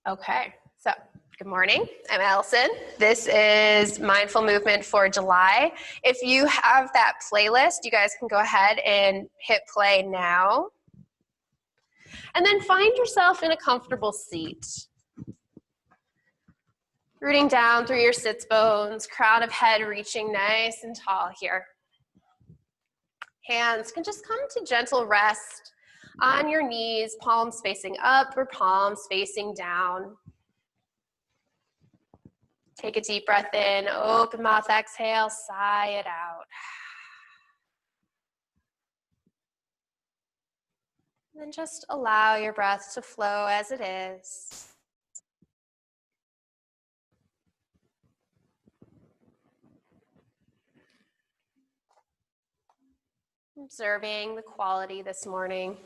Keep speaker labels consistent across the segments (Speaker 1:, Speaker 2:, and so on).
Speaker 1: Okay, so good morning. I'm Allison. This is Mindful Movement for July. If you have that playlist, you guys can go ahead and hit play now. And then find yourself in a comfortable seat. Rooting down through your sits bones, crown of head reaching nice and tall here. Hands can just come to gentle rest on your knees, palms facing up or palms facing down. Take a deep breath in, open mouth, exhale, sigh it out. And then just allow your breath to flow as it is. Observing the quality this morning.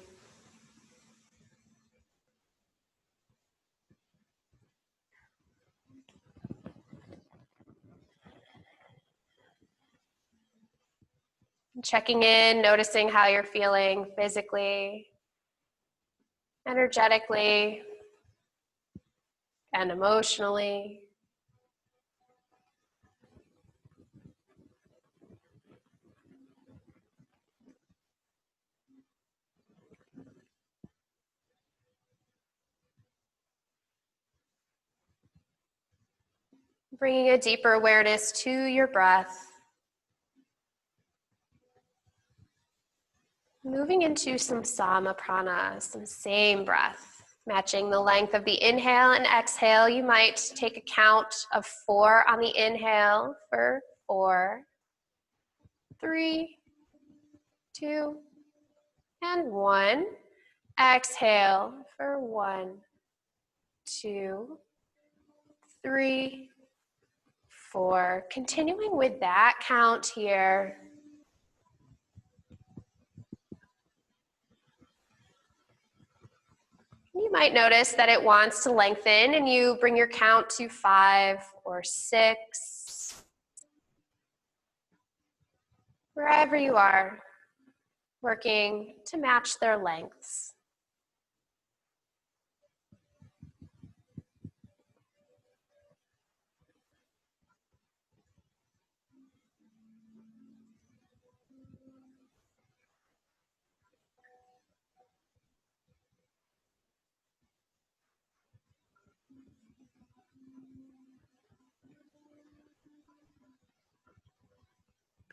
Speaker 1: Checking in, noticing how you're feeling physically, energetically, and emotionally. Bringing a deeper awareness to your breath. Moving into some Samaprana, some same breath. Matching the length of the inhale and exhale, you might take a count of 4 on the inhale for 4, 3, 2, and 1. Exhale for 1, 2, 3, 4. Continuing with that count here. You might notice that it wants to lengthen and you bring your count to 5 or 6. Wherever you are, working to match their lengths.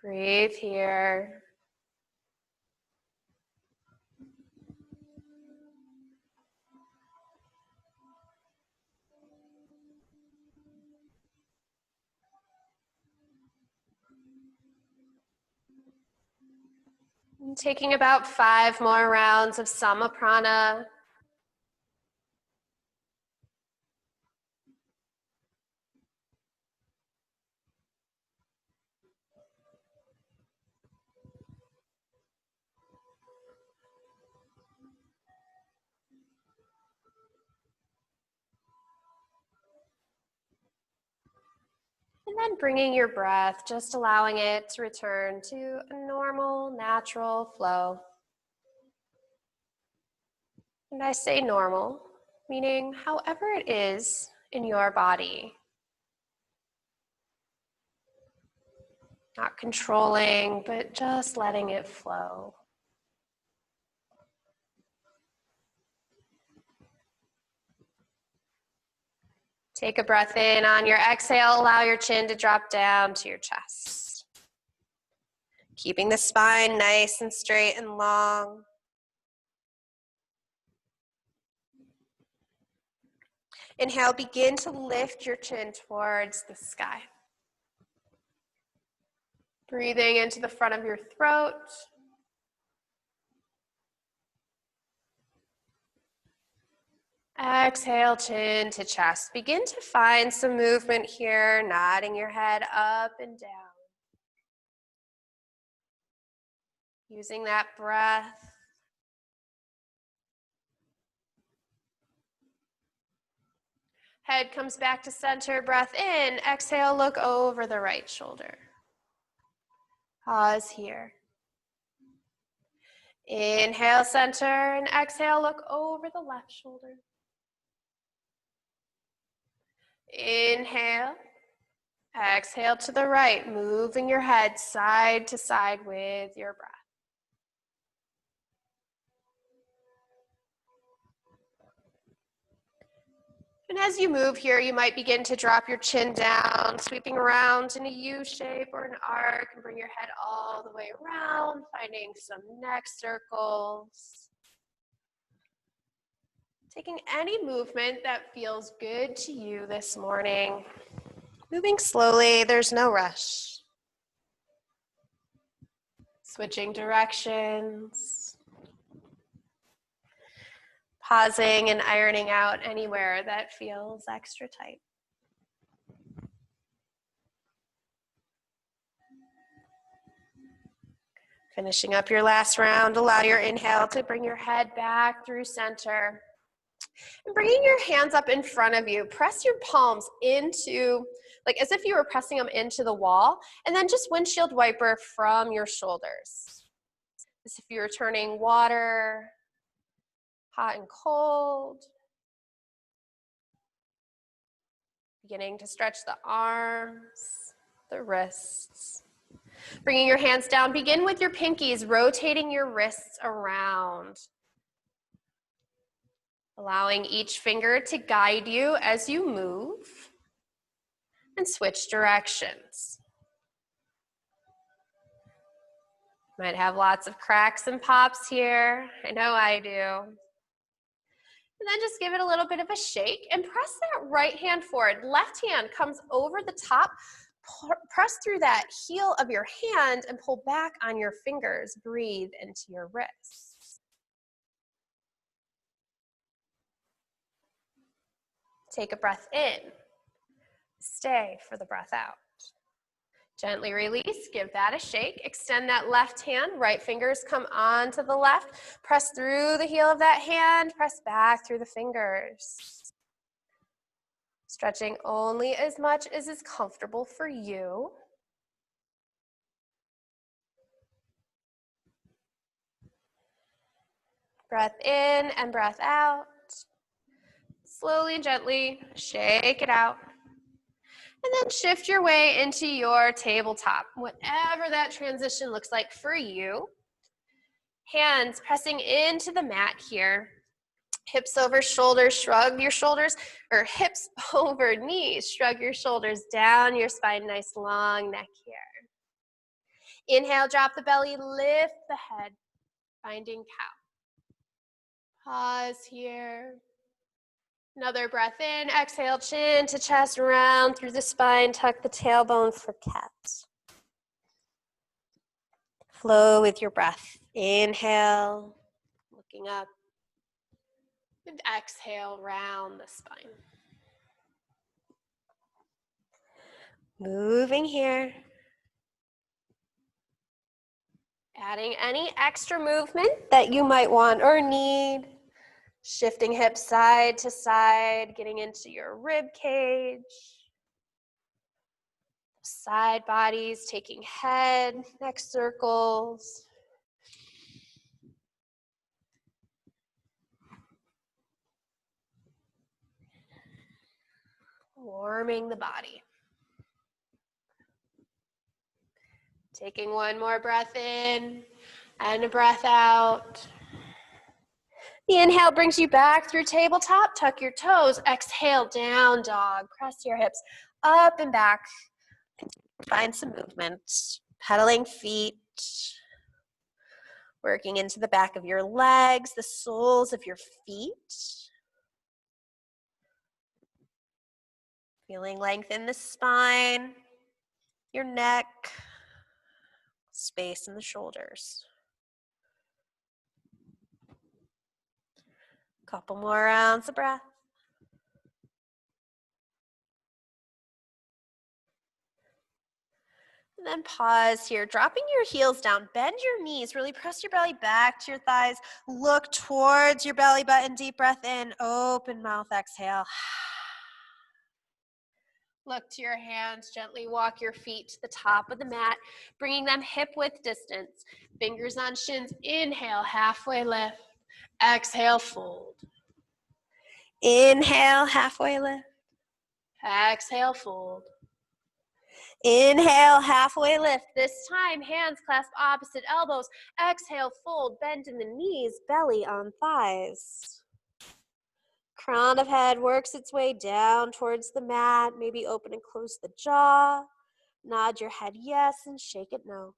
Speaker 1: Breathe here. And taking about 5 more rounds of Samaprana. And then bringing your breath, just allowing it to return to a normal, natural flow. And I say normal, meaning however it is in your body. Not controlling, but just letting it flow. Take a breath in. On your exhale, allow your chin to drop down to your chest. Keeping the spine nice and straight and long. Inhale, begin to lift your chin towards the sky. Breathing into the front of your throat. Exhale, chin to chest. Begin to find some movement here, nodding your head up and down. Using that breath. Head comes back to center, breath in. Exhale, look over the right shoulder. Pause here. Inhale, center, and exhale, look over the left shoulder. Inhale. Exhale to the right, moving your head side to side with your breath. And as you move here, you might begin to drop your chin down, sweeping around in a U shape or an arc, and bring your head all the way around, finding some neck circles. Taking any movement that feels good to you this morning. Moving slowly, there's no rush. Switching directions. Pausing and ironing out anywhere that feels extra tight. Finishing up your last round, allow your inhale to bring your head back through center. And bringing your hands up in front of you, press your palms into, like as if you were pressing them into the wall, and then just windshield wiper from your shoulders. As if you were turning water, hot and cold. Beginning to stretch the arms, the wrists. Bringing your hands down, begin with your pinkies, rotating your wrists around. Allowing each finger to guide you as you move and switch directions. Might have lots of cracks and pops here. I know I do. And then just give it a little bit of a shake and press that right hand forward. Left hand comes over the top. Press through that heel of your hand and pull back on your fingers. Breathe into your wrists. Take a breath in. Stay for the breath out. Gently release, give that a shake. Extend that left hand, right fingers come onto the left. Press through the heel of that hand, press back through the fingers. Stretching only as much as is comfortable for you. Breath in and breath out. Slowly and gently shake it out. And then shift your way into your tabletop, whatever that transition looks like for you. Hands pressing into the mat here. Hips over shoulders, shrug your shoulders, or hips over knees, shrug your shoulders down your spine, nice long neck here. Inhale, drop the belly, lift the head, finding cow. Pause here. Another breath in, exhale, chin to chest, round through the spine, tuck the tailbone for cat. Flow with your breath. Inhale, looking up, and exhale, round the spine. Moving here. Adding any extra movement that you might want or need. Shifting hips side to side, getting into your rib cage. Side bodies, taking head, neck circles. Warming the body. Taking one more breath in and a breath out. The inhale brings you back through tabletop. Tuck your toes. Exhale, down dog. Press your hips up and back. Find some movement. Pedaling feet. Working into the back of your legs, the soles of your feet. Feeling length in the spine, your neck, space in the shoulders. Couple more rounds of breath. And then pause here, dropping your heels down, bend your knees, really press your belly back to your thighs, look towards your belly button, deep breath in, open mouth, exhale. Look to your hands, gently walk your feet to the top of the mat, bringing them hip width distance. Fingers on shins, inhale, halfway lift. Exhale, fold. Inhale, halfway lift. Exhale, fold. Inhale, halfway lift. This time, hands clasp opposite elbows. Exhale, fold, bend in the knees, belly on thighs. Crown of head works its way down towards the mat. Maybe open and close the jaw. Nod your head yes and shake it no.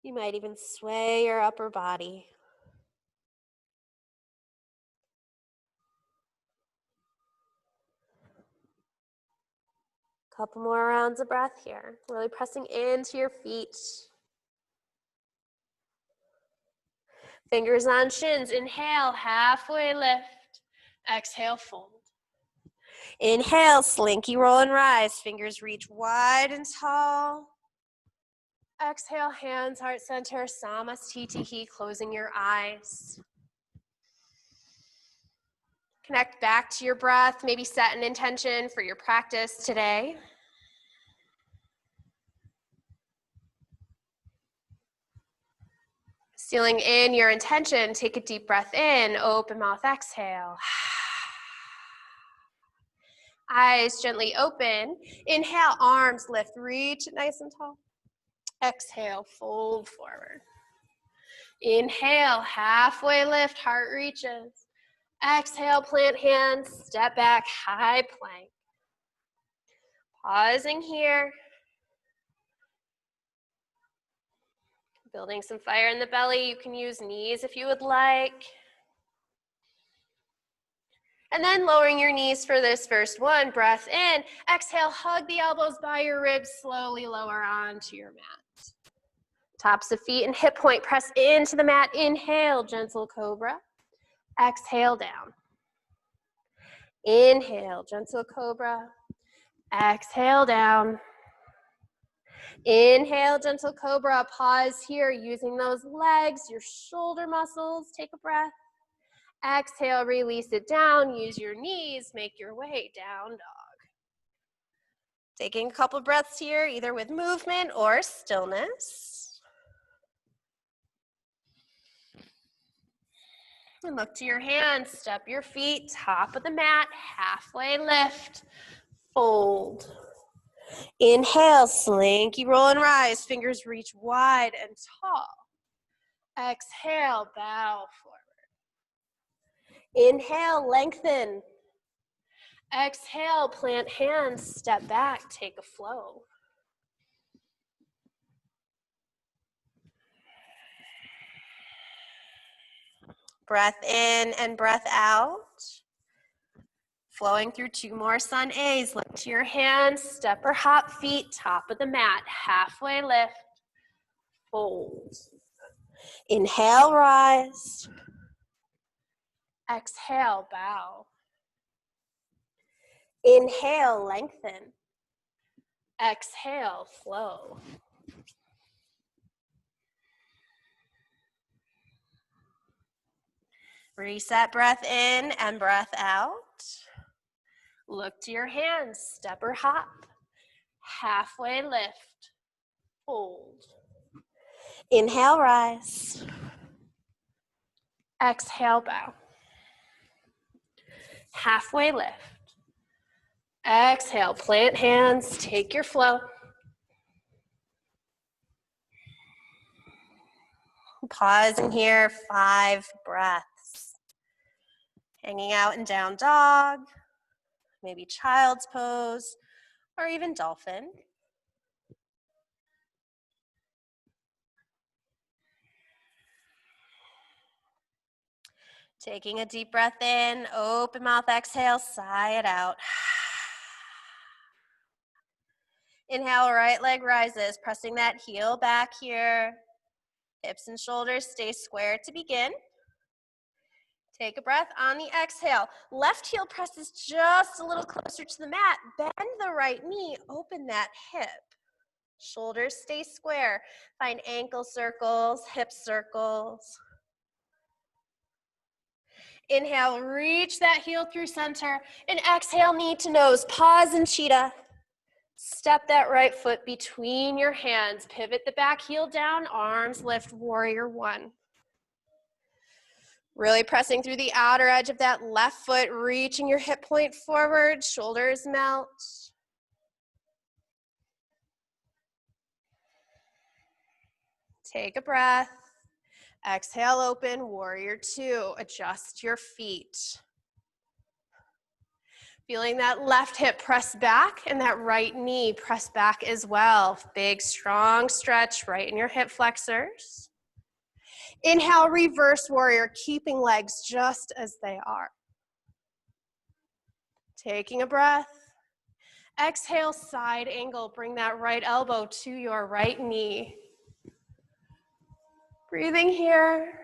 Speaker 1: You might even sway your upper body. Couple more rounds of breath here. Really pressing into your feet. Fingers on shins. Inhale, halfway lift. Exhale, fold. Inhale, slinky roll and rise. Fingers reach wide and tall. Exhale, hands, heart center, Samastitihi, closing your eyes. Connect back to your breath. Maybe set an intention for your practice today. Sealing in your intention, take a deep breath in, open mouth, exhale. Eyes gently open. Inhale, arms lift, reach nice and tall. Exhale, fold forward. Inhale, halfway lift, heart reaches. Exhale, plant hands, step back, high plank. Pausing here. Building some fire in the belly. You can use knees if you would like. And then lowering your knees for this first one. Breath in. Exhale, hug the elbows by your ribs. Slowly lower onto your mat. Tops of feet and hip point. Press into the mat. Inhale, gentle cobra. Exhale, down. Inhale, gentle cobra. Exhale, down. Inhale, gentle cobra. Pause here, using those legs, your shoulder muscles. Take a breath. Exhale, release it down. Use your knees. Make your way down dog. Taking a couple breaths here, either with movement or stillness. And look to your hands. Step your feet, top of the mat, halfway lift. Fold. Inhale, slinky roll and rise. Fingers reach wide and tall. Exhale, bow forward. Inhale, lengthen. Exhale, plant hands, step back, take a flow. Breath in and breath out. Flowing through 2 more sun A's. Look to your hands, step or hop feet, top of the mat, halfway lift, fold. Inhale, rise. Exhale, bow. Inhale, lengthen. Exhale, flow. Reset, breath in and breath out. Look to your hands, step or hop. Halfway lift, fold. Inhale, rise. Exhale, bow. Halfway lift. Exhale, plant hands, take your flow. Pausing here, 5 breaths. Hanging out in down dog, maybe child's pose, or even dolphin. Taking a deep breath in, open mouth, exhale, sigh it out. Inhale, right leg rises, pressing that heel back here. Hips and shoulders stay square to begin. Take a breath on the exhale. Left heel presses just a little closer to the mat. Bend the right knee, open that hip. Shoulders stay square. Find ankle circles, hip circles. Inhale, reach that heel through center. And exhale, knee to nose. Pause in cheetah. Step that right foot between your hands. Pivot the back heel down, arms lift, warrior 1. Really pressing through the outer edge of that left foot, reaching your hip point forward, shoulders melt. Take a breath. Exhale, open, warrior two. Adjust your feet. Feeling that left hip press back and that right knee press back as well. Big, strong stretch right in your hip flexors. Inhale, reverse warrior, keeping legs just as they are. Taking a breath. Exhale, side angle. Bring that right elbow to your right knee. Breathing here.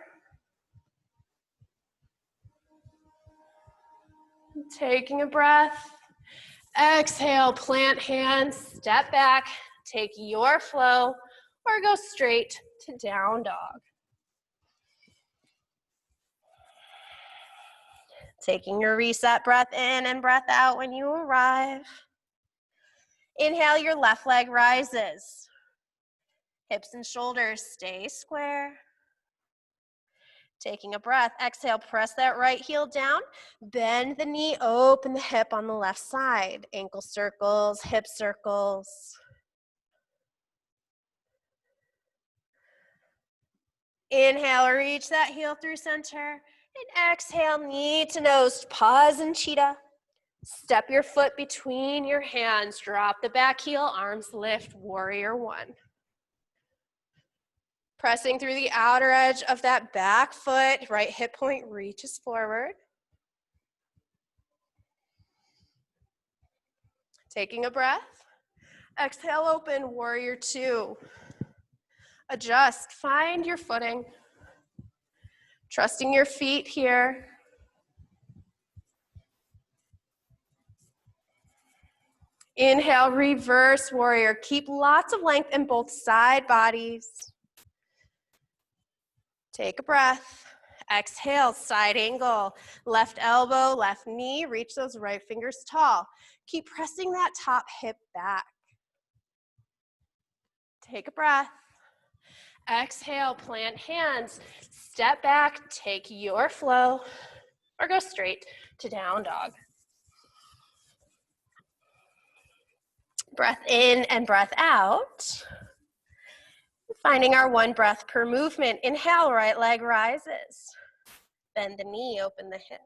Speaker 1: Taking a breath. Exhale, plant hands, step back, take your flow, or go straight to down dog. Taking your reset breath in and breath out when you arrive. Inhale, your left leg rises. Hips and shoulders stay square. Taking a breath, exhale, press that right heel down, bend the knee, open the hip on the left side. Ankle circles, hip circles. Inhale, reach that heel through center. And exhale, knee to nose, pause in cheetah. Step your foot between your hands, drop the back heel, arms lift, warrior one. Pressing through the outer edge of that back foot, right hip point reaches forward. Taking a breath. Exhale, open, warrior two. Adjust, find your footing. Trusting your feet here. Inhale, reverse warrior. Keep lots of length in both side bodies. Take a breath. Exhale, side angle. Left elbow, left knee. Reach those right fingers tall. Keep pressing that top hip back. Take a breath. Exhale, plant hands. Step back, take your flow, or go straight to down dog. Breath in and breath out. Finding our one breath per movement. Inhale, right leg rises. Bend the knee, open the hip.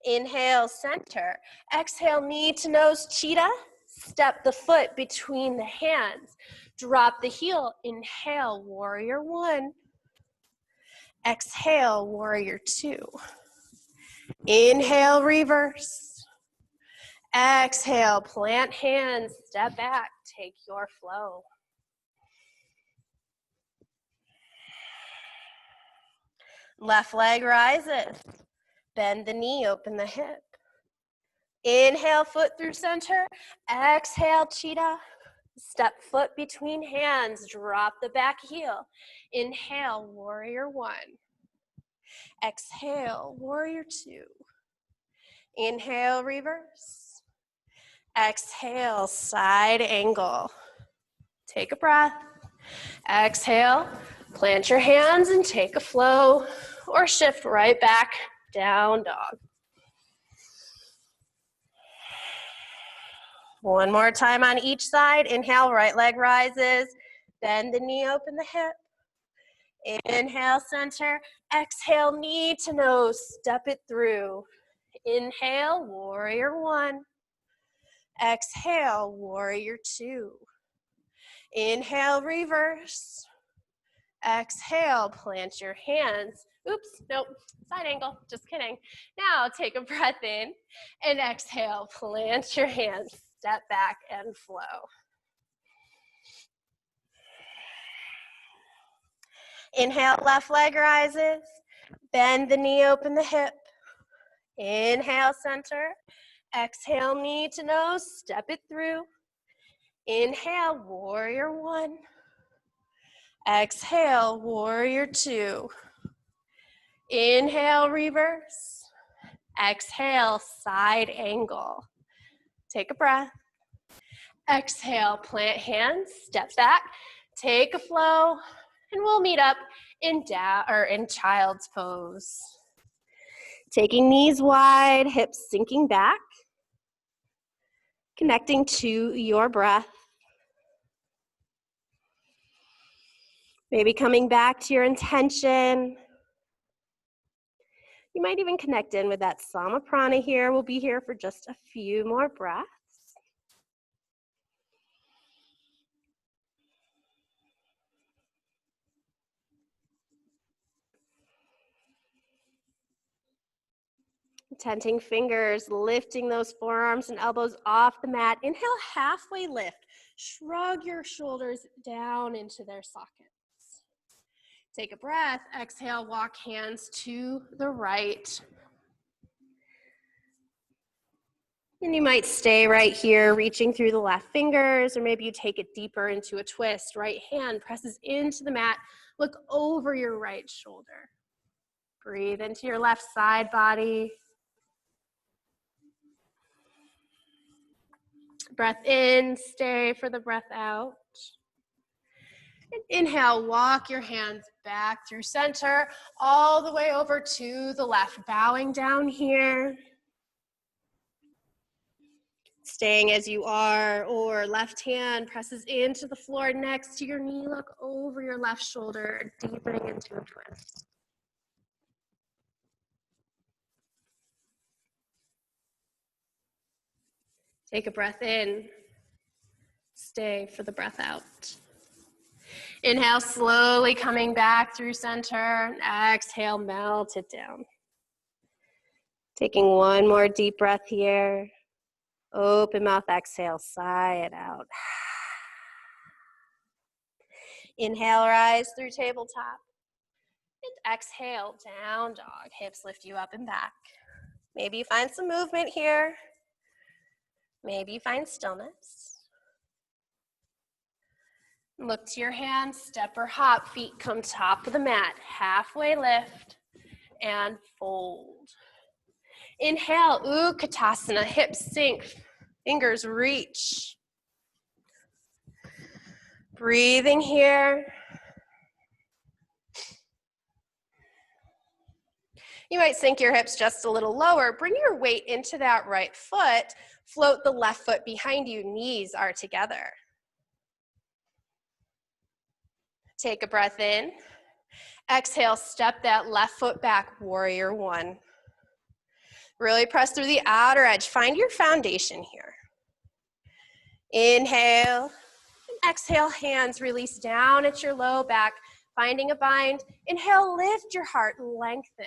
Speaker 1: Inhale, center. Exhale, knee to nose, cheetah. Step the foot between the hands. Drop the heel. Inhale, warrior one. Exhale, warrior two. Inhale, reverse. Exhale, plant hands, step back, take your flow. Left leg rises. Bend the knee, open the hip. Inhale, foot through center. Exhale, cheetah. Step foot between hands, drop the back heel. Inhale, warrior one. Exhale, warrior two. Inhale, reverse. Exhale, side angle. Take a breath. Exhale, plant your hands and take a flow, or shift right back, down dog. One more time on each side. Inhale, right leg rises. Bend the knee, open the hip. Inhale, center. Exhale, knee to nose. Step it through. Inhale, warrior one. Exhale, warrior two. Inhale, reverse. Exhale, plant your hands. Oops, nope, side angle, just kidding. Now take a breath in and exhale, plant your hands, step back and flow. Inhale, left leg rises. Bend the knee, open the hip. Inhale, center. Exhale, knee to nose, step it through. Inhale, warrior one. Exhale, warrior two. Inhale, reverse. Exhale, side angle. Take a breath. Exhale, plant hands, step back, take a flow, and we'll meet up in down or in child's pose. Taking knees wide, hips sinking back, connecting to your breath. Maybe coming back to your intention. You might even connect in with that Samaprana here. We'll be here for just a few more breaths. Tenting fingers, lifting those forearms and elbows off the mat. Inhale, halfway lift. Shrug your shoulders down into their sockets. Take a breath. Exhale, walk hands to the right. And you might stay right here, reaching through the left fingers, or maybe you take it deeper into a twist. Right hand presses into the mat. Look over your right shoulder. Breathe into your left side body. Breath in, stay for the breath out. And inhale, walk your hands back through center, all the way over to the left, bowing down here. Staying as you are, or left hand presses into the floor next to your knee. Look over your left shoulder, deepening into a twist. Take a breath in. Stay for the breath out. Inhale, slowly coming back through center. Exhale, melt it down. Taking one more deep breath here. Open mouth, exhale, sigh it out. Inhale, rise through tabletop. And exhale, down dog. Hips lift you up and back. Maybe you find some movement here. Maybe you find stillness. Look to your hands, step or hop, feet come top of the mat. Halfway lift and fold. Inhale, Utkatasana, hips sink, fingers reach. Breathing here. You might sink your hips just a little lower. Bring your weight into that right foot. Float the left foot behind you. Knees are together. Take a breath in. Exhale, step that left foot back, warrior one. Really press through the outer edge. Find your foundation here. Inhale. Exhale, hands release down at your low back, finding a bind. Inhale, lift your heart, lengthen.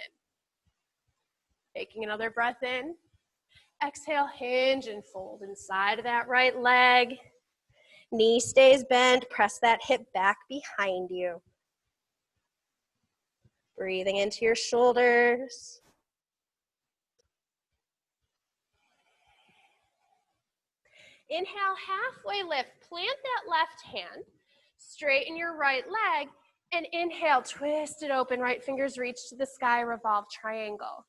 Speaker 1: Taking another breath in. Exhale, hinge and fold inside of that right leg. Knee stays bent, press that hip back behind you. Breathing into your shoulders. Inhale, halfway lift. Plant that left hand. Straighten your right leg. And inhale, twist it open. Right fingers reach to the sky, revolve triangle.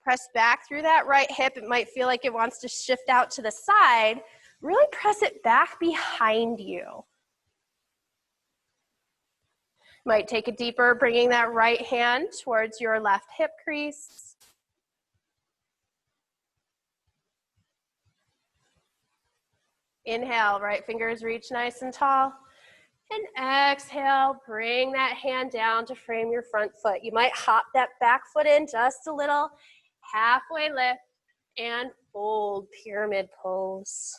Speaker 1: Press back through that right hip. It might feel like it wants to shift out to the side. Really press it back behind you. Might take it deeper, bringing that right hand towards your left hip crease. Inhale, right fingers reach nice and tall. And exhale, bring that hand down to frame your front foot. You might hop that back foot in just a little. Halfway lift and fold, pyramid pose.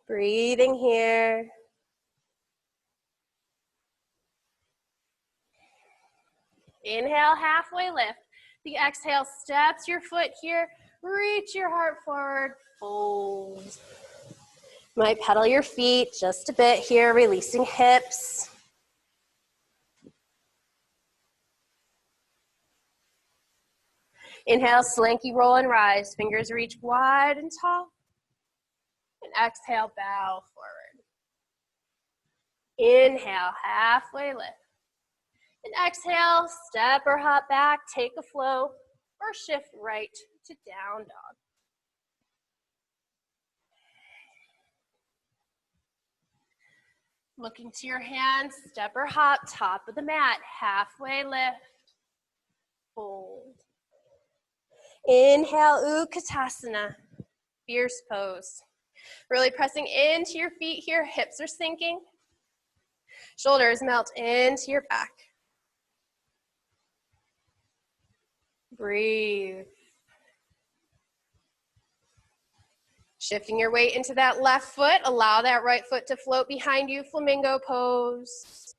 Speaker 1: Breathing here. Inhale, halfway lift. The exhale steps your foot here. Reach your heart forward, fold. Might pedal your feet just a bit here, releasing hips. Inhale, slinky roll and rise. Fingers reach wide and tall. And exhale, bow forward. Inhale, halfway lift. And exhale, step or hop back, take a flow, or shift right to down dog. Looking to your hands, step or hop, top of the mat, halfway lift, fold. Inhale, Utkatasana, fierce pose. Really pressing into your feet here, hips are sinking. Shoulders melt into your back. Breathe. Shifting your weight into that left foot, allow that right foot to float behind you, flamingo pose.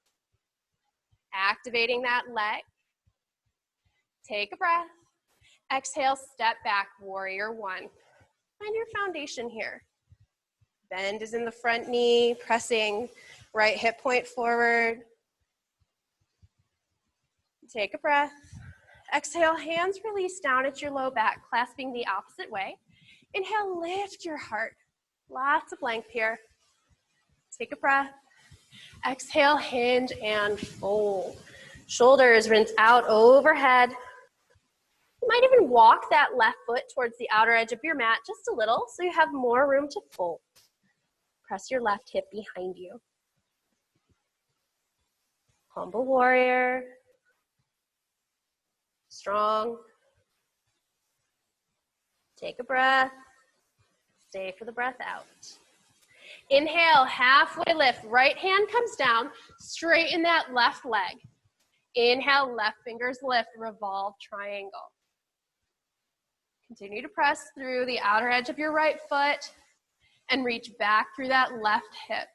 Speaker 1: Activating that leg. Take a breath. Exhale, step back, warrior one. Find your foundation here. Bend is in the front knee, pressing right hip point forward. Take a breath. Exhale, hands release down at your low back, clasping the opposite way. Inhale, lift your heart. Lots of length here. Take a breath. Exhale, hinge and fold. Shoulders rinse out overhead. You might even walk that left foot towards the outer edge of your mat just a little so you have more room to fold. Press your left hip behind you. Humble warrior. Strong. Take a breath. Stay for the breath out. Inhale, halfway lift. Right hand comes down. Straighten that left leg. Inhale, left fingers lift. Revolve triangle. Continue to press through the outer edge of your right foot and reach back through that left hip.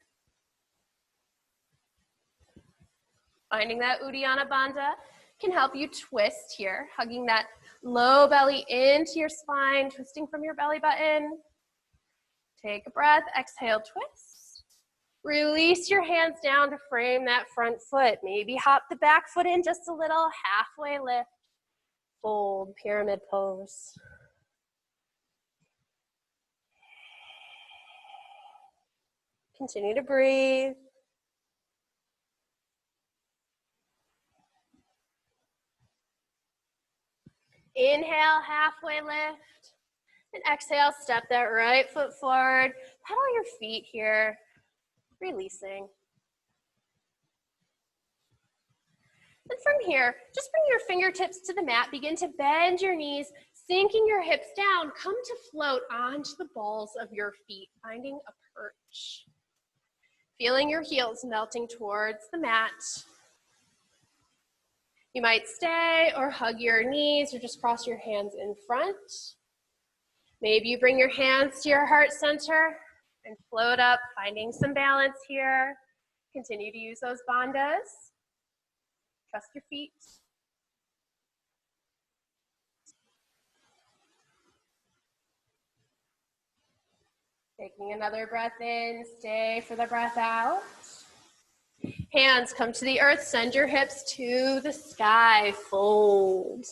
Speaker 1: Finding that Uddiyana Bandha can help you twist here, hugging that low belly into your spine, twisting from your belly button. Take a breath, exhale, twist. Release your hands down to frame that front foot. Maybe hop the back foot in just a little, halfway lift. Fold, pyramid pose. Continue to breathe. Inhale, halfway lift. And exhale, step that right foot forward. Pedal your feet here, releasing. And from here, just bring your fingertips to the mat. Begin to bend your knees, sinking your hips down. Come to float onto the balls of your feet, finding a perch. Feeling your heels melting towards the mat. You might stay or hug your knees or just cross your hands in front. Maybe you bring your hands to your heart center and float up, finding some balance here. Continue to use those bandhas. Trust your feet. Taking another breath in, stay for the breath out. Hands come to the earth, send your hips to the sky, fold.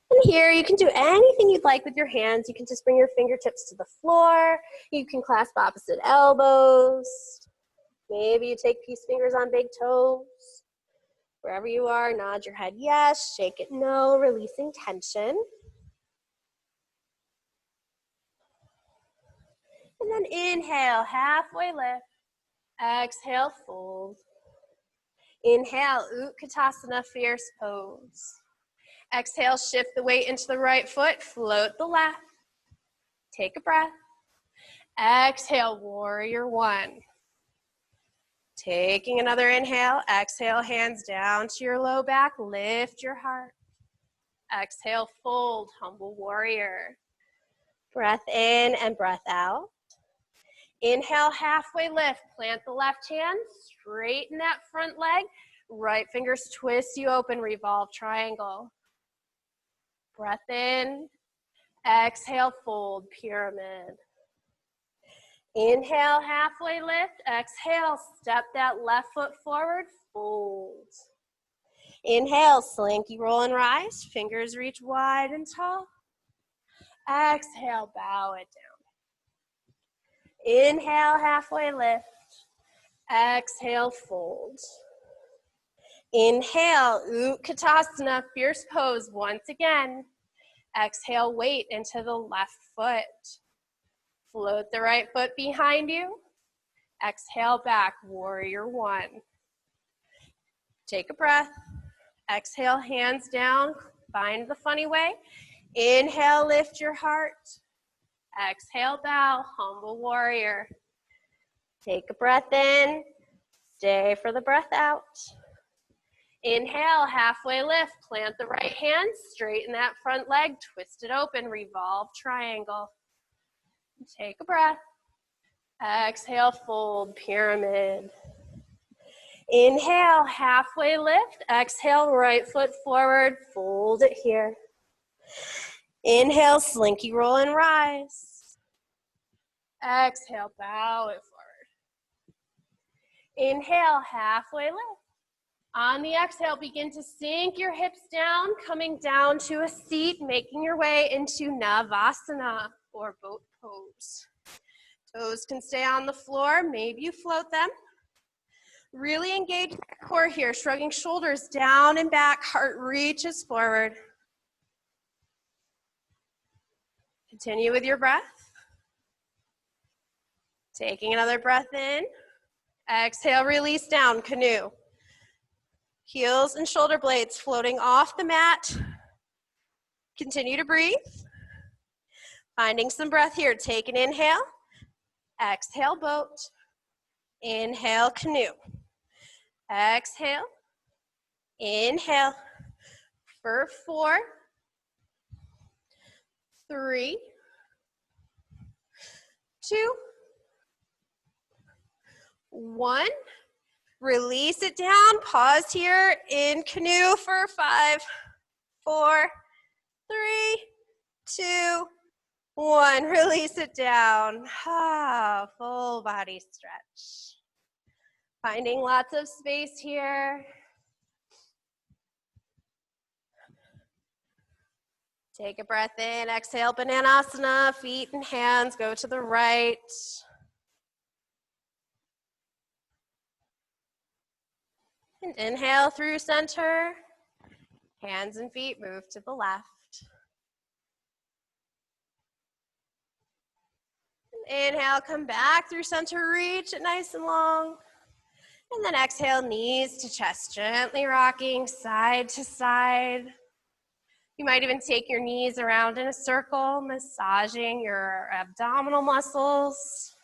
Speaker 1: And here you can do anything you'd like with your hands. You can just bring your fingertips to the floor. You can clasp opposite elbows. Maybe you take peace fingers on big toes. Wherever you are, nod your head yes, shake it no, releasing tension. And then inhale, halfway lift. Exhale, fold. Inhale, Utkatasana, fierce pose. Exhale, shift the weight into the right foot, float the left. Take a breath. Exhale, warrior one. Taking another inhale, exhale, hands down to your low back, lift your heart. Exhale, fold, humble warrior. Breath in and breath out. Inhale, halfway lift, plant the left hand, straighten that front leg, right fingers twist you open, revolve triangle. Breath in, exhale, fold, pyramid. Inhale, halfway lift, exhale, step that left foot forward, fold. Inhale, slinky roll and rise, fingers reach wide and tall. Exhale, bow it down. Inhale, halfway lift. Exhale, fold. Inhale, Utkatasana, fierce pose once again. Exhale, weight into the left foot. Float the right foot behind you. Exhale back, warrior one. Take a breath. Exhale, hands down, find the funny way. Inhale, lift your heart. Exhale, bow, humble warrior. Take a breath in, stay for the breath out. Inhale, halfway lift, plant the right hand, straighten that front leg, twist it open, revolve triangle. Take a breath. Exhale, fold, pyramid. Inhale, halfway lift. Exhale, right foot forward, fold it here. Inhale, slinky roll and rise. Exhale, bow it forward. Inhale, halfway lift. On the exhale, begin to sink your hips down, coming down to a seat, making your way into Navasana, or boat pose. Toes can stay on the floor, maybe you float them. Really engage the core here, shrugging shoulders down and back, heart reaches forward. Continue with your breath. Taking another breath in. Exhale, release down, canoe. Heels and shoulder blades floating off the mat. Continue to breathe. Finding some breath here. Take an inhale. Exhale, boat. Inhale, canoe. Exhale. Inhale. For 4, 3, 2, 1. Release it down. Pause here in canoe for 5, 4, 3, 2, 1. Release it down. Full body stretch. Finding lots of space here. Take a breath in. Exhale, Bananasana. Feet and hands go to the right. And inhale through center. Hands and feet move to the left. And inhale, come back through center, reach it nice and long. And then exhale, knees to chest, gently rocking side to side. You might even take your knees around in a circle, massaging your abdominal muscles.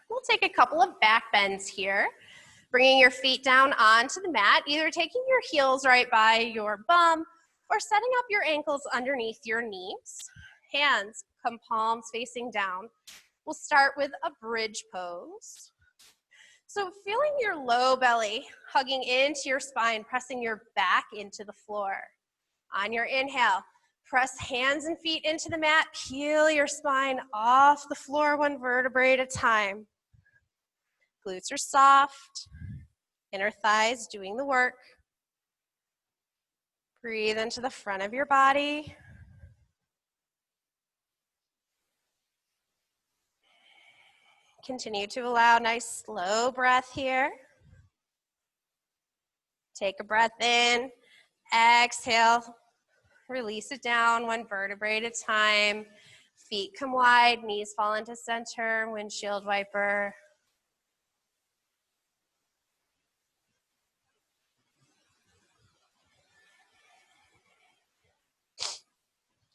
Speaker 1: We'll take a couple of back bends here, bringing your feet down onto the mat, either taking your heels right by your bum or setting up your ankles underneath your knees. Hands come palms facing down. We'll start with a bridge pose. So feeling your low belly hugging into your spine, pressing your back into the floor. On your inhale, press hands and feet into the mat, peel your spine off the floor 1 vertebrae at a time. Glutes are soft, inner thighs doing the work. Breathe into the front of your body. Continue to allow nice slow breath here. Take a breath in, exhale, release it down 1 vertebrae at a time. Feet come wide, knees fall into center, windshield wiper.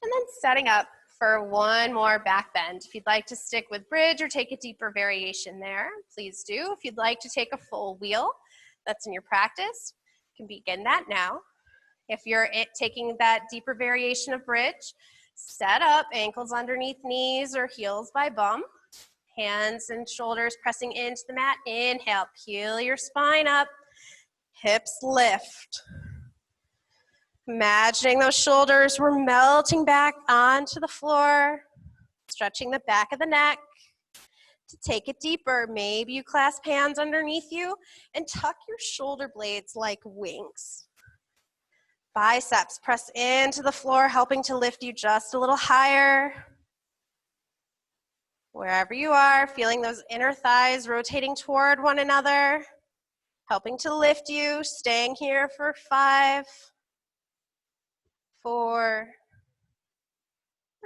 Speaker 1: And then setting up for 1 more back bend. If you'd like to stick with bridge or take a deeper variation there, please do. If you'd like to take a full wheel, that's in your practice, you can begin that now. If you're taking that deeper variation of bridge, set up, ankles underneath knees or heels by bum. Hands and shoulders pressing into the mat. Inhale, peel your spine up, hips lift. Imagining those shoulders were melting back onto the floor, stretching the back of the neck. To take it deeper, maybe you clasp hands underneath you and tuck your shoulder blades like wings. Biceps press into the floor, helping to lift you just a little higher. Wherever you are, feeling those inner thighs rotating toward one another, helping to lift you, staying here for 5, 4,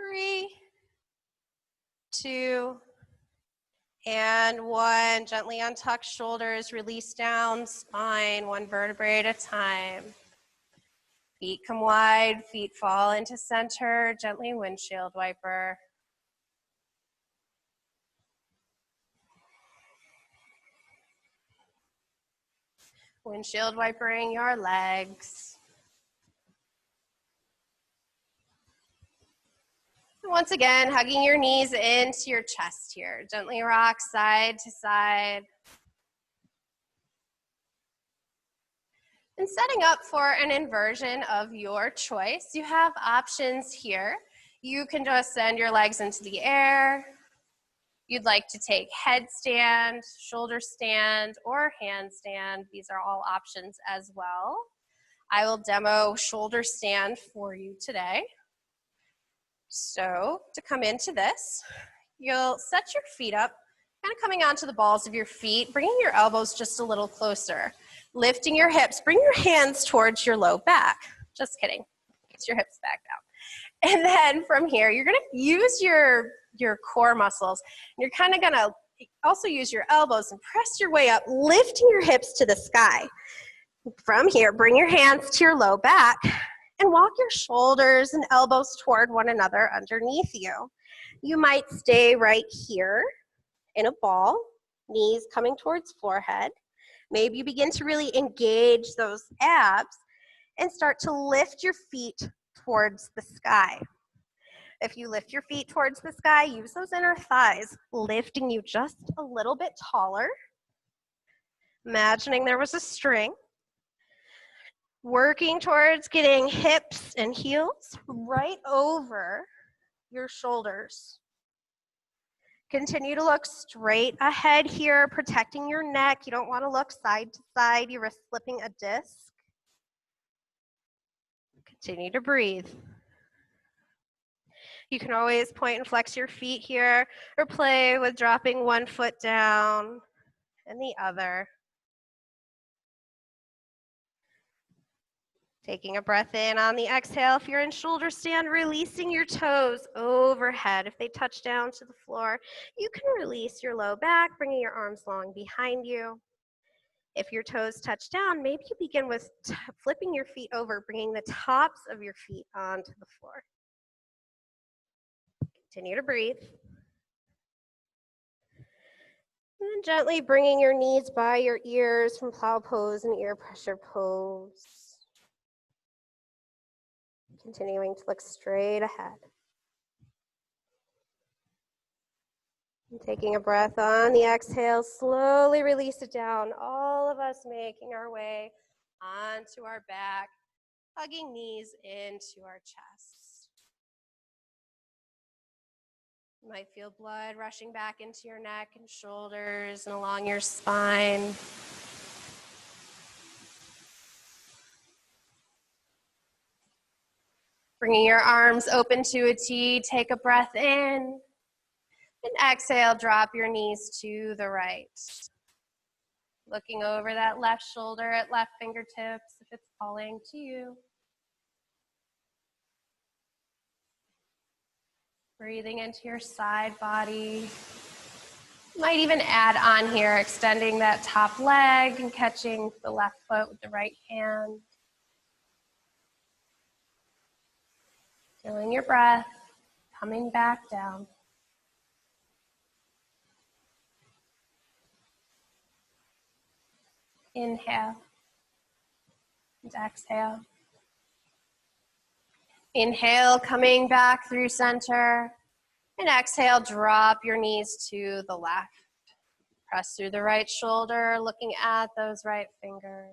Speaker 1: 3, 2, and 1. Gently untuck shoulders, release down, spine, one vertebrae at a time. Feet come wide, feet fall into center, gently windshield wiper. Windshield wipering your legs. And once again, hugging your knees into your chest here. Gently rock side to side. And setting up for an inversion of your choice, you have options here. You can just send your legs into the air. You'd like to take headstand, shoulder stand, or handstand. These are all options as well. I will demo shoulder stand for you today. So to come into this, you'll set your feet up, kind of coming onto the balls of your feet, bringing your elbows just a little closer. Lifting your hips, bring your hands towards your low back. Just kidding, get your hips back down. And then from here, you're gonna use your core muscles. And you're kind of gonna also use your elbows and press your way up, lifting your hips to the sky. From here, bring your hands to your low back and walk your shoulders and elbows toward one another underneath you. You might stay right here in a ball, knees coming towards forehead. Maybe you begin to really engage those abs and start to lift your feet towards the sky. If you lift your feet towards the sky, use those inner thighs, lifting you just a little bit taller. Imagining there was a string. Working towards getting hips and heels right over your shoulders. Continue to look straight ahead here, protecting your neck. You don't want to look side to side. You risk slipping a disc. Continue to breathe. You can always point and flex your feet here or play with dropping one foot down and the other. Taking a breath in on the exhale. If you're in shoulder stand, releasing your toes overhead. If they touch down to the floor, you can release your low back, bringing your arms long behind you. If your toes touch down, maybe you begin with flipping your feet over, bringing the tops of your feet onto the floor. Continue to breathe. And then gently bringing your knees by your ears from plow pose and ear pressure pose. Continuing to look straight ahead. And taking a breath on the exhale, slowly release it down. All of us making our way onto our back, hugging knees into our chest. You might feel blood rushing back into your neck and shoulders and along your spine. Bringing your arms open to a T, take a breath in. And exhale, drop your knees to the right. Looking over that left shoulder at left fingertips if it's calling to you. Breathing into your side body. Might even add on here, extending that top leg and catching the left foot with the right hand. Feeling your breath, coming back down. Inhale and exhale. Inhale, coming back through center. And exhale, drop your knees to the left. Press through the right shoulder, looking at those right fingers.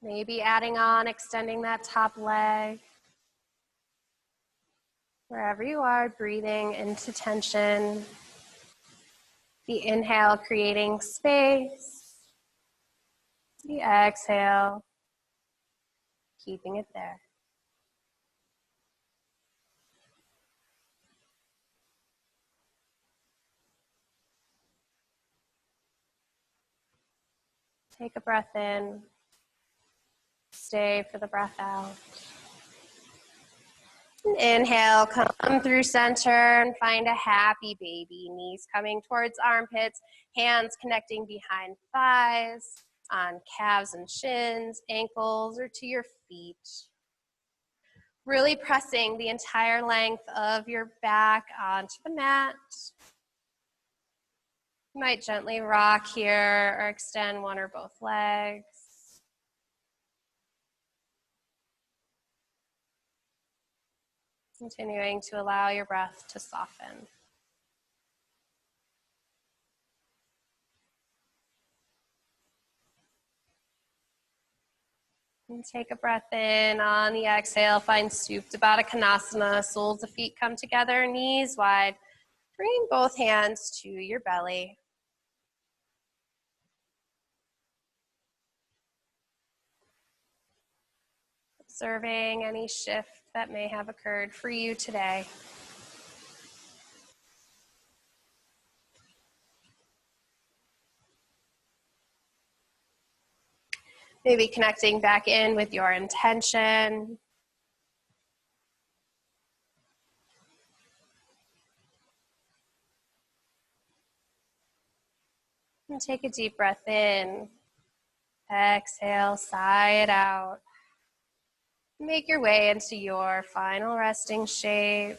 Speaker 1: Maybe adding on, extending that top leg. Wherever you are, breathing into tension. The inhale, creating space. The exhale, keeping it there. Take a breath in. Stay for the breath out. Inhale, come through center and find a happy baby. Knees coming towards armpits, hands connecting behind thighs, on calves and shins, ankles, or to your feet. Really pressing the entire length of your back onto the mat. You might gently rock here or extend one or both legs. Continuing to allow your breath to soften. And take a breath in. On the exhale, find Supta Baddha Konasana. Soles of feet come together, knees wide. Bring both hands to your belly. Observing any shift that may have occurred for you today. Maybe connecting back in with your intention. And take a deep breath in. Exhale, sigh it out. Make your way into your final resting shape.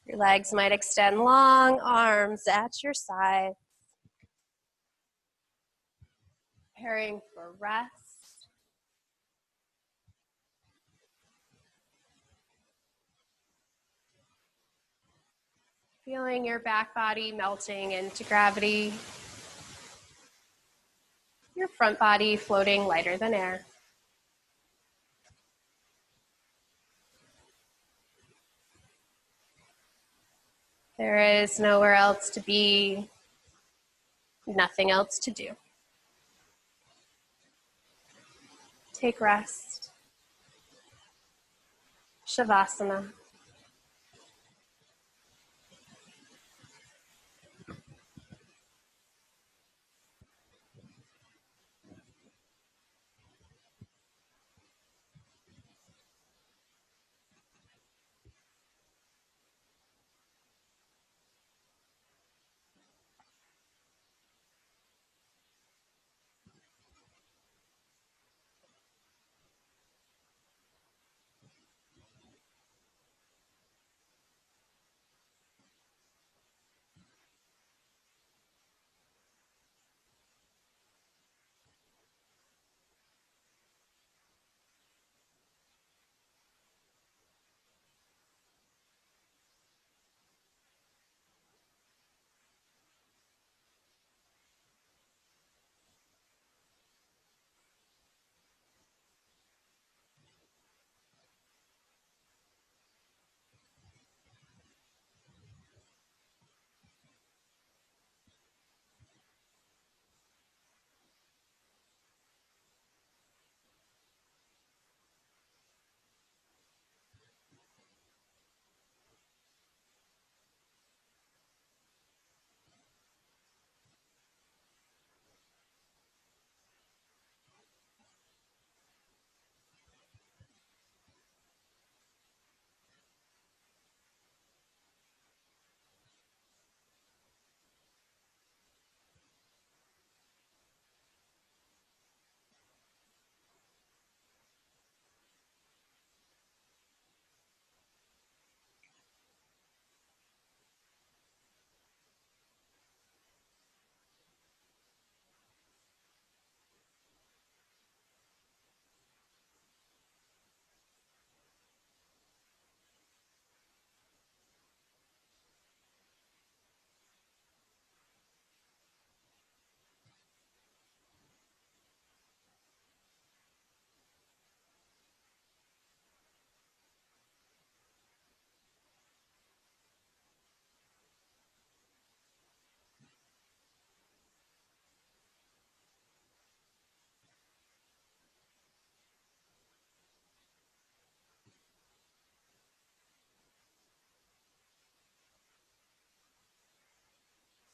Speaker 1: Your legs might extend long, arms at your side. Preparing for rest. Feeling your back body melting into gravity. Your front body floating lighter than air. There is nowhere else to be, nothing else to do. Take rest. Shavasana.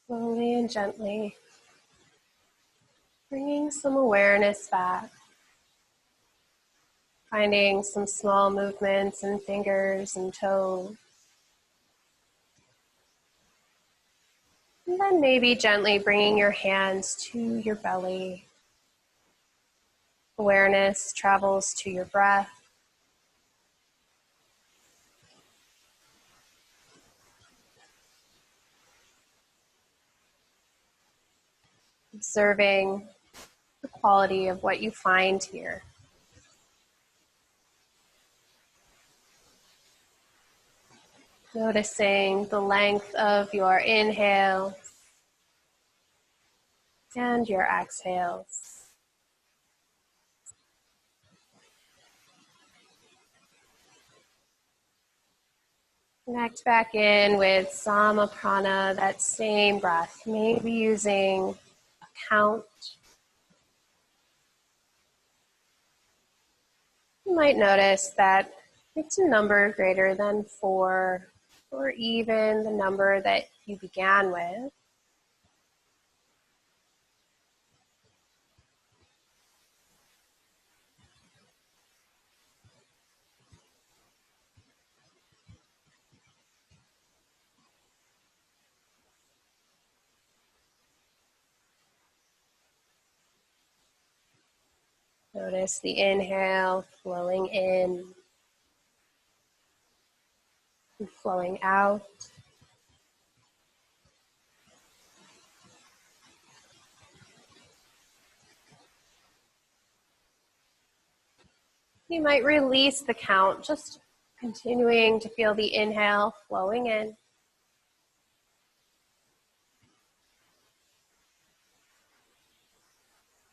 Speaker 1: Slowly and gently, bringing some awareness back Finding some small movements in fingers and toes. And then maybe gently bringing your hands to your belly. Awareness travels to your breath. Observing the quality of what you find here. Noticing the length of your inhale and your exhales. Connect back in with Samaprana, that same breath, maybe using a count. You might notice that it's a number greater than 4, or even the number that you began with. Notice the inhale flowing in and flowing out. You might release the count, just continuing to feel the inhale flowing in.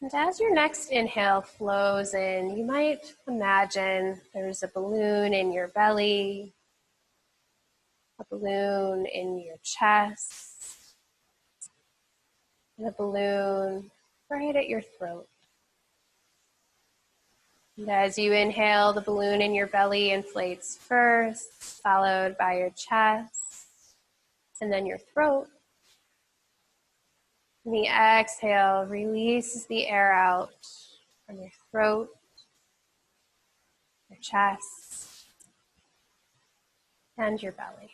Speaker 1: And as your next inhale flows in, you might imagine there's a balloon in your belly, a balloon in your chest, and a balloon right at your throat. And as you inhale, the balloon in your belly inflates first, followed by your chest, and then your throat. And the exhale releases the air out from your throat, your chest, and your belly.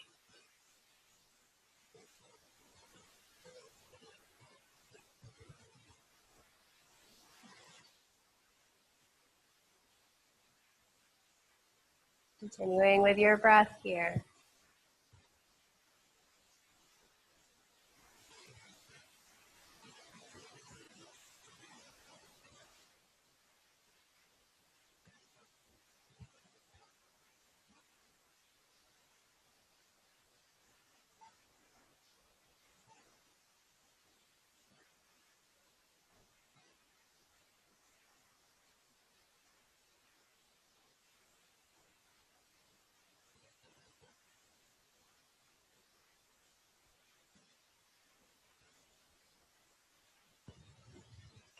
Speaker 1: Continuing with your breath here.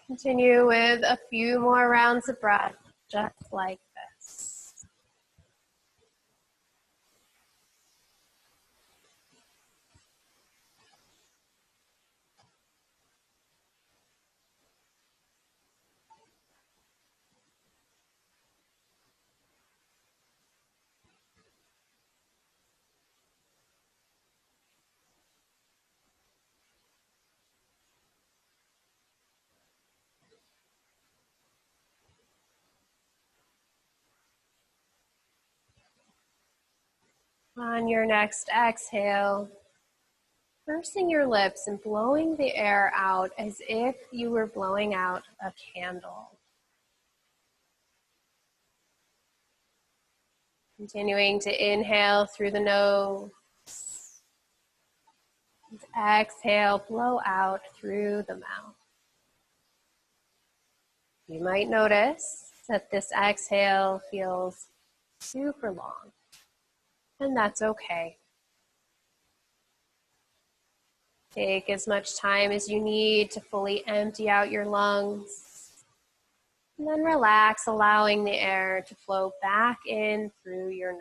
Speaker 1: Continue with a few more rounds of breath, just like this. On your next exhale, pursing your lips and blowing the air out as if you were blowing out a candle. Continuing to inhale through the nose. And exhale, blow out through the mouth. You might notice that this exhale feels super long, and that's okay. Take as much time as you need to fully empty out your lungs. And then relax, allowing the air to flow back in through your nose.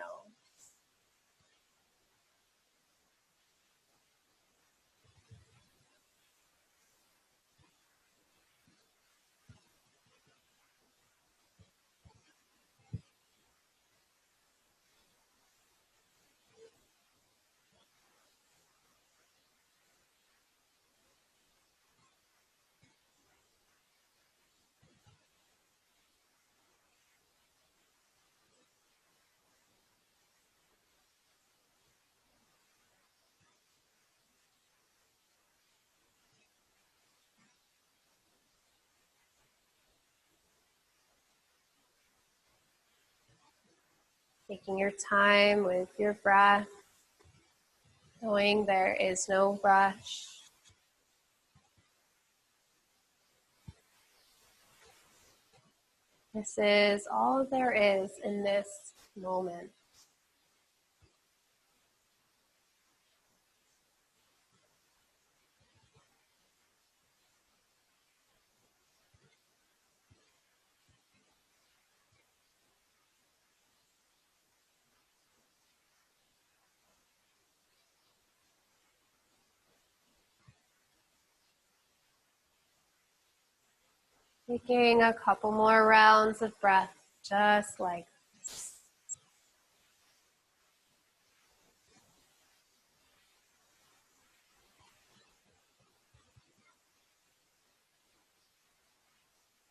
Speaker 1: Taking your time with your breath, knowing there is no rush. This is all there is in this moment. Taking a couple more rounds of breath, just like this.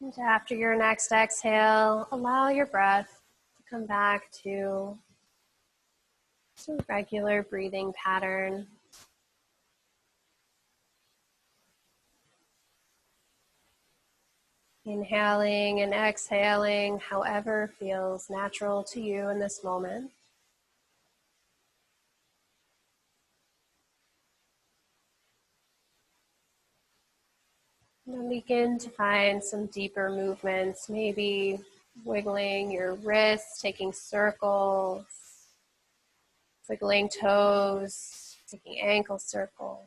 Speaker 1: And after your next exhale, allow your breath to come back to a regular breathing pattern. Inhaling and exhaling, however feels natural to you in this moment. And then begin to find some deeper movements, maybe wiggling your wrists, taking circles, wiggling toes, taking ankle circles,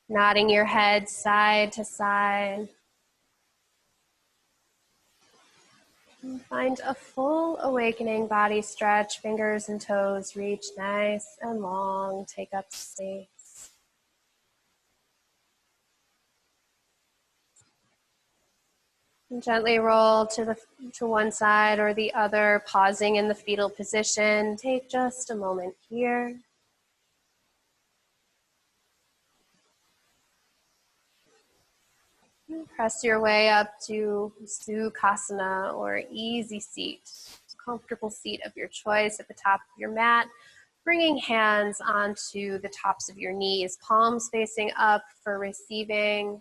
Speaker 1: nodding your head side to side. And find a full awakening body stretch, fingers and toes reach nice and long, take up space. And gently roll to one side or the other, pausing in the fetal position. Take just a moment here. Press your way up to Sukhasana, or easy seat, comfortable seat of your choice at the top of your mat, bringing hands onto the tops of your knees, palms facing up for receiving,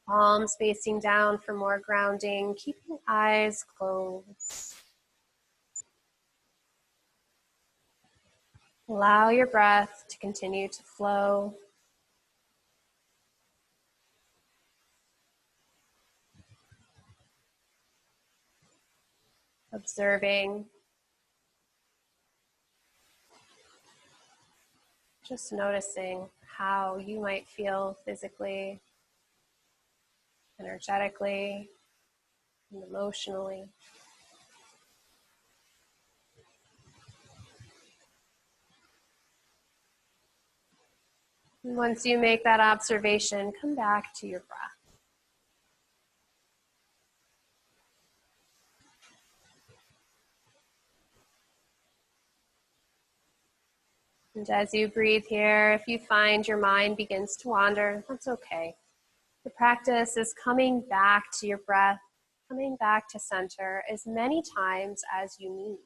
Speaker 1: palms facing down for more grounding, keeping eyes closed. Allow your breath to continue to flow. Observing, just noticing how you might feel physically, energetically, and emotionally. And once you make that observation, come back to your breath. And as you breathe here, if you find your mind begins to wander, that's okay. The practice is coming back to your breath, coming back to center as many times as you need.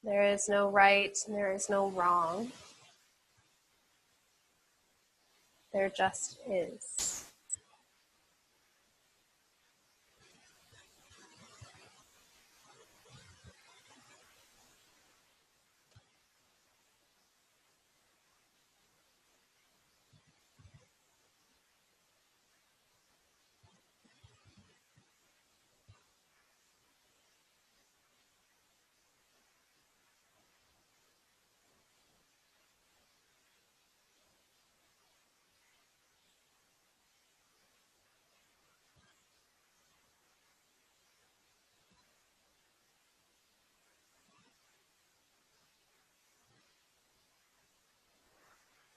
Speaker 1: There is no right and there is no wrong. There just is.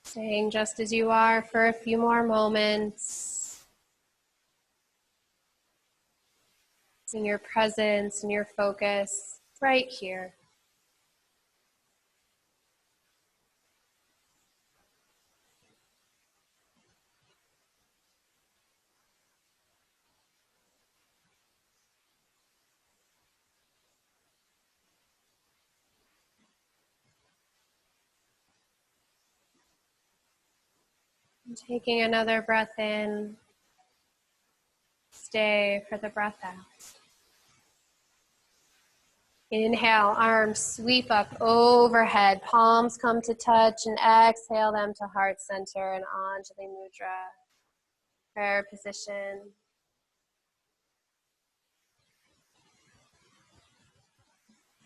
Speaker 1: Staying just as you are for a few more moments. Seeing your presence and your focus right here. And taking another breath in, Namaste for the breath out. Inhale, arms sweep up overhead, palms come to touch, and exhale them to heart center and Anjali Mudra, prayer position.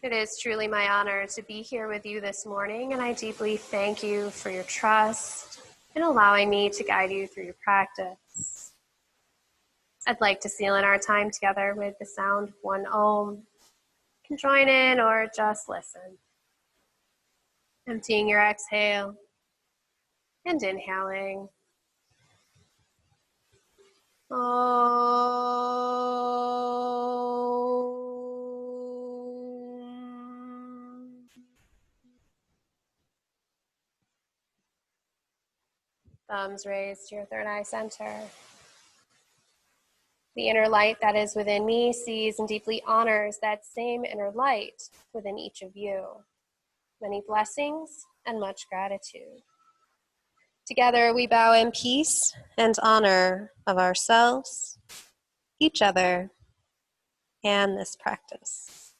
Speaker 1: It is truly my honor to be here with you this morning, and I deeply thank you for your trust in allowing me to guide you through your practice. I'd like to seal in our time together with the sound of one Om. You can join in or just listen. Emptying your exhale and inhaling. Om. Thumbs raised to your third eye center. The inner light that is within me sees and deeply honors that same inner light within each of you. Many blessings and much gratitude. Together we bow in peace and honor of ourselves, each other, and this practice.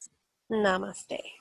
Speaker 1: Namaste.